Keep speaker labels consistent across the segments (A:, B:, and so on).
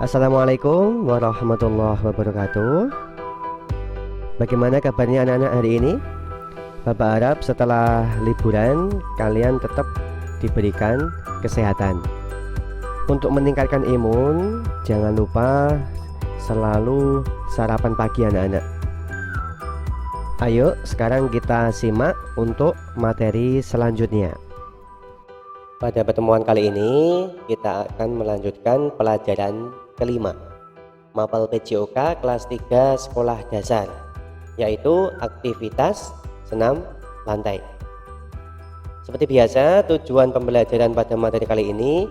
A: Assalamualaikum warahmatullahi wabarakatuh. Bagaimana kabarnya anak-anak hari ini? Bapak harap setelah liburan kalian tetap diberikan kesehatan. Untuk meningkatkan imun, jangan lupa selalu sarapan pagi anak-anak. Ayo sekarang kita simak untuk materi selanjutnya. Pada pertemuan kali ini kita akan melanjutkan pelajaran kelima Mapel PJOK kelas 3 sekolah dasar, yaitu aktivitas senam lantai. Seperti biasa, tujuan pembelajaran pada materi kali ini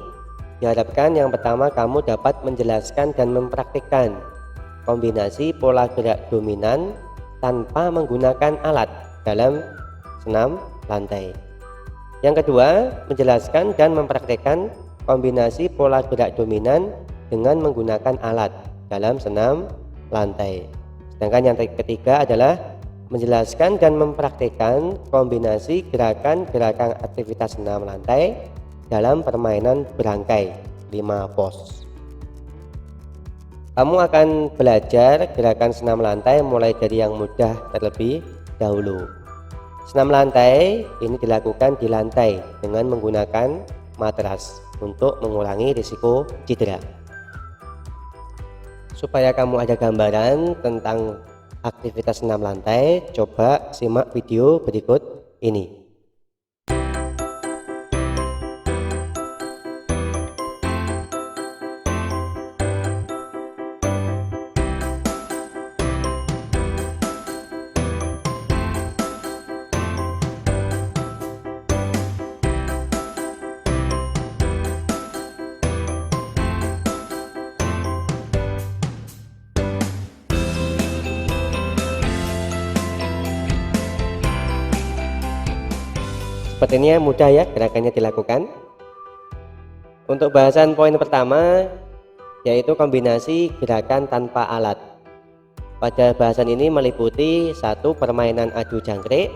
A: diharapkan yang pertama kamu dapat menjelaskan dan mempraktikkan kombinasi pola gerak dominan tanpa menggunakan alat dalam senam lantai. Yang kedua, menjelaskan dan mempraktikkan kombinasi pola gerak dominan dengan menggunakan alat dalam senam lantai. Sedangkan yang ketiga adalah menjelaskan dan mempraktikkan kombinasi gerakan-gerakan aktivitas senam lantai dalam permainan berangkai 5 pos. Kamu akan belajar gerakan senam lantai mulai dari yang mudah terlebih dahulu. Senam lantai ini dilakukan di lantai dengan menggunakan matras untuk mengurangi risiko cedera. Supaya kamu ada gambaran tentang aktivitas senam lantai, coba simak video berikut ini. Sepertinya mudah ya gerakannya dilakukan. Untuk bahasan poin pertama yaitu kombinasi gerakan tanpa alat. Pada bahasan ini meliputi satu, permainan adu jangkrik,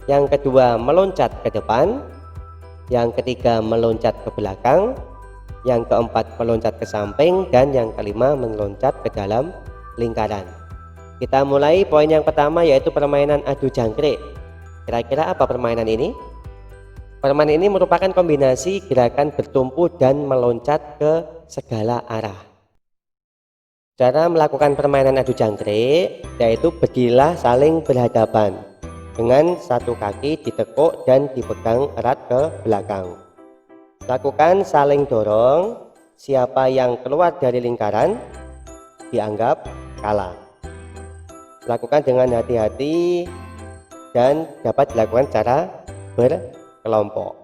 A: yang kedua meloncat ke depan, yang ketiga meloncat ke belakang, yang keempat meloncat ke samping, dan yang kelima meloncat ke dalam lingkaran. Kita mulai poin yang pertama yaitu permainan adu jangkrik. Kira-kira apa permainan ini? Permainan ini merupakan kombinasi gerakan bertumpu dan meloncat ke segala arah. Cara melakukan permainan adu jangkrik yaitu berdirilah saling berhadapan dengan satu kaki ditekuk dan dipegang erat ke belakang. Lakukan saling dorong, siapa yang keluar dari lingkaran dianggap kalah. Lakukan dengan hati-hati dan dapat dilakukan secara berkelompok.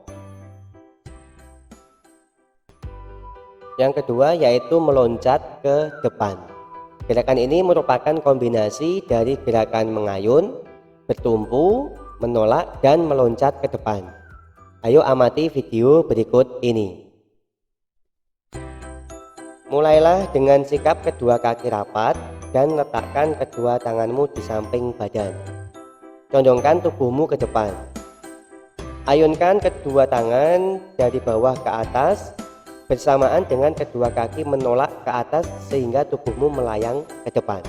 A: Yang kedua yaitu meloncat ke depan. Gerakan ini merupakan kombinasi dari gerakan mengayun, bertumpu, menolak, dan meloncat ke depan. Ayo amati video berikut ini. Mulailah dengan sikap kedua kaki rapat dan letakkan kedua tanganmu di samping badan. Condongkan tubuhmu ke depan. Ayunkan kedua tangan dari bawah ke atas bersamaan dengan kedua kaki menolak ke atas sehingga tubuhmu melayang ke depan.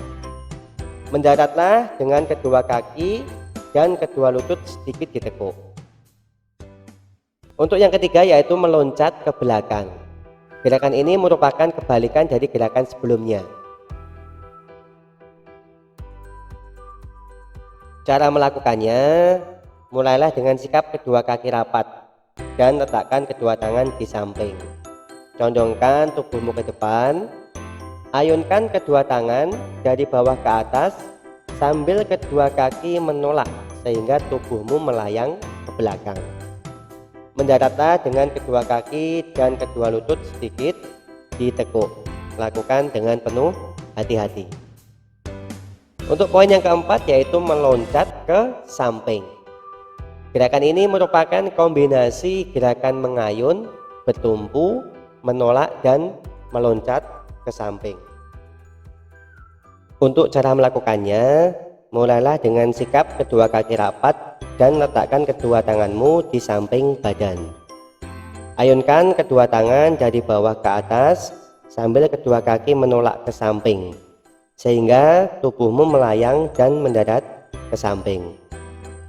A: Mendaratlah dengan kedua kaki dan kedua lutut sedikit ditekuk. Untuk yang ketiga yaitu meloncat ke belakang. Gerakan ini merupakan kebalikan dari gerakan sebelumnya. Cara melakukannya, mulailah dengan sikap kedua kaki rapat dan letakkan kedua tangan di samping. Condongkan tubuhmu ke depan, ayunkan kedua tangan dari bawah ke atas sambil kedua kaki menolak sehingga tubuhmu melayang ke belakang. Mendaratlah dengan kedua kaki dan kedua lutut sedikit ditekuk. Lakukan dengan penuh hati-hati. Untuk poin yang keempat yaitu meloncat ke samping. Gerakan ini merupakan kombinasi gerakan mengayun, bertumpu, menolak, dan meloncat ke samping. Untuk cara melakukannya, mulailah dengan sikap kedua kaki rapat dan letakkan kedua tanganmu di samping badan. Ayunkan kedua tangan dari bawah ke atas sambil kedua kaki menolak ke samping, sehingga tubuhmu melayang dan mendarat ke samping.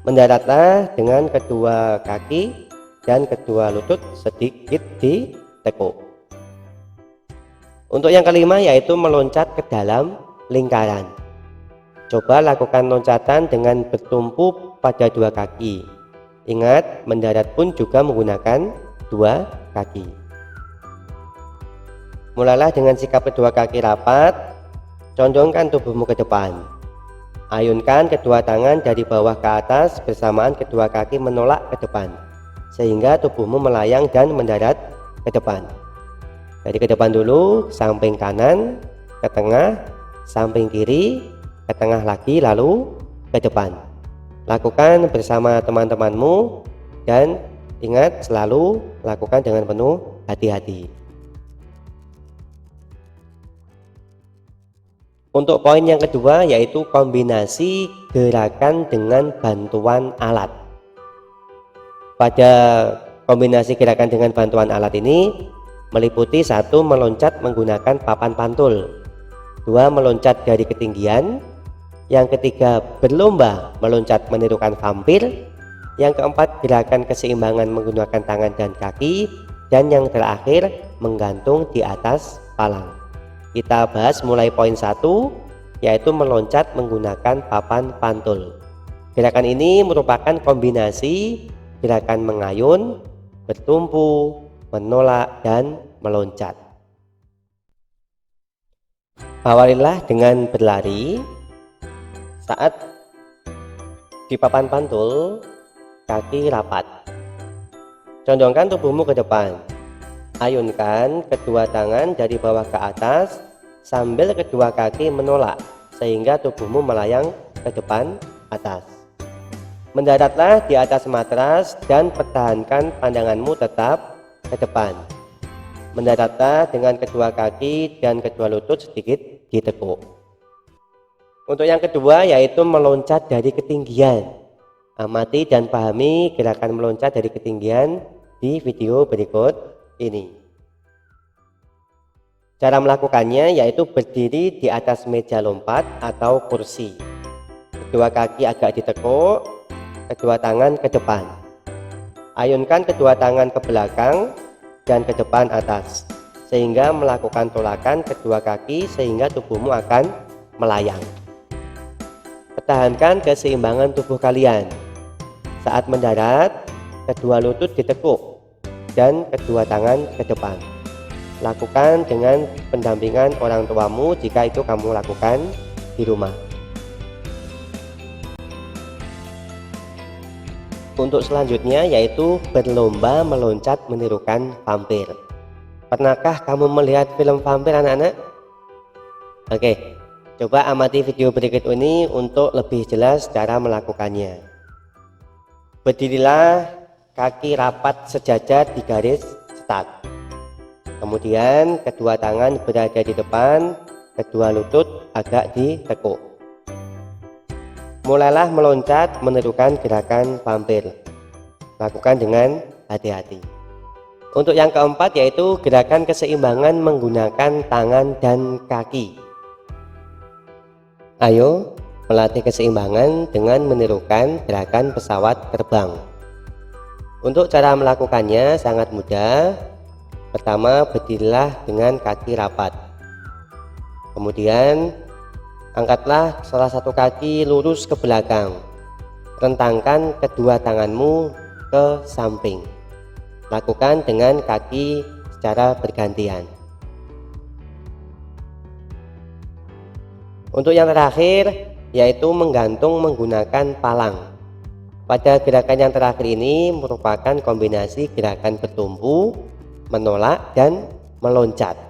A: Mendaratlah dengan kedua kaki dan kedua lutut sedikit ditekuk. Untuk yang kelima yaitu meloncat ke dalam lingkaran. Coba lakukan loncatan dengan bertumpu pada dua kaki. Ingat, mendarat pun juga menggunakan dua kaki. Mulailah dengan sikap kedua kaki rapat, condongkan tubuhmu ke depan. Ayunkan kedua tangan dari bawah ke atas bersamaan kedua kaki menolak ke depan, sehingga tubuhmu melayang dan mendarat ke depan. Dari ke depan dulu, samping kanan, ke tengah, samping kiri, ke tengah lagi, lalu ke depan. Lakukan bersama teman-temanmu dan ingat selalu lakukan dengan penuh hati-hati. Untuk poin yang kedua yaitu kombinasi gerakan dengan bantuan alat. Pada kombinasi gerakan dengan bantuan alat ini meliputi 1. Meloncat menggunakan papan pantul, 2. Meloncat dari ketinggian, yang ketiga berlomba meloncat menirukan vampir, yang keempat gerakan keseimbangan menggunakan tangan dan kaki, dan yang terakhir menggantung di atas palang. Kita bahas mulai poin 1 yaitu meloncat menggunakan papan pantul. Gerakan ini merupakan kombinasi gerakan mengayun, bertumpu, menolak, dan meloncat. Awalilah dengan berlari. Saat di papan pantul, kaki rapat. Condongkan tubuhmu ke depan. Ayunkan kedua tangan dari bawah ke atas sambil kedua kaki menolak sehingga tubuhmu melayang ke depan atas. Mendaratlah di atas matras dan pertahankan pandanganmu tetap ke depan. Mendaratlah dengan kedua kaki dan kedua lutut sedikit ditekuk. Untuk yang kedua yaitu meloncat dari ketinggian. Amati dan pahami gerakan meloncat dari ketinggian di video berikut ini. Cara melakukannya yaitu berdiri di atas meja lompat atau kursi. Kedua kaki agak ditekuk, kedua tangan ke depan. Ayunkan kedua tangan ke belakang dan ke depan atas, sehingga melakukan tolakan kedua kaki sehingga tubuhmu akan melayang. Pertahankan keseimbangan tubuh kalian. Saat mendarat, kedua lutut ditekuk dan kedua tangan ke depan. Lakukan dengan pendampingan orang tuamu jika itu kamu lakukan di rumah. Untuk selanjutnya yaitu berlomba meloncat menirukan vampir. Pernahkah kamu melihat film vampir, anak-anak? Oke, coba amati video berikut ini untuk lebih jelas cara melakukannya. Berdirilah kaki rapat sejajar di garis start. Kemudian kedua tangan berada di depan, kedua lutut agak ditekuk. Mulailah meloncat menirukan gerakan vampir. Lakukan dengan hati-hati. Untuk yang keempat yaitu gerakan keseimbangan menggunakan tangan dan kaki. Ayo melatih keseimbangan dengan menirukan gerakan pesawat terbang. Untuk cara melakukannya sangat mudah. Pertama, berdirilah dengan kaki rapat. Kemudian angkatlah salah satu kaki lurus ke belakang. Rentangkan kedua tanganmu ke samping. Lakukan dengan kaki secara bergantian. Untuk yang terakhir yaitu menggantung menggunakan palang. Pada gerakan yang terakhir ini merupakan kombinasi gerakan bertumpu, menolak, dan meloncat.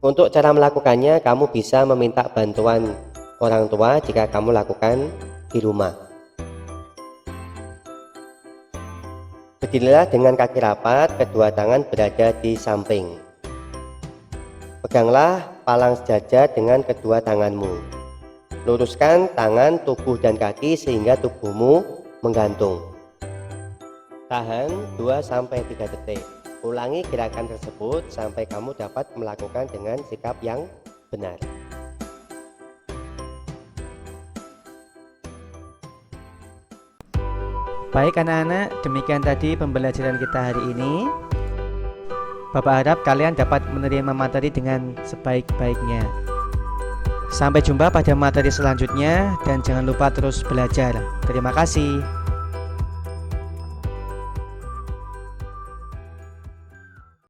A: Untuk cara melakukannya kamu bisa meminta bantuan orang tua jika kamu lakukan di rumah. Berdirilah dengan kaki rapat, kedua tangan berada di samping. Peganglah palang sejajar dengan kedua tanganmu. Luruskan tangan, tubuh, dan kaki sehingga tubuhmu menggantung. Tahan 2-3 detik. Ulangi gerakan tersebut sampai kamu dapat melakukan dengan sikap yang benar.
B: Baik anak-anak, demikian tadi pembelajaran kita hari ini. Bapak harap kalian dapat menerima materi dengan sebaik-baiknya. Sampai jumpa pada materi selanjutnya dan jangan lupa terus belajar. Terima kasih.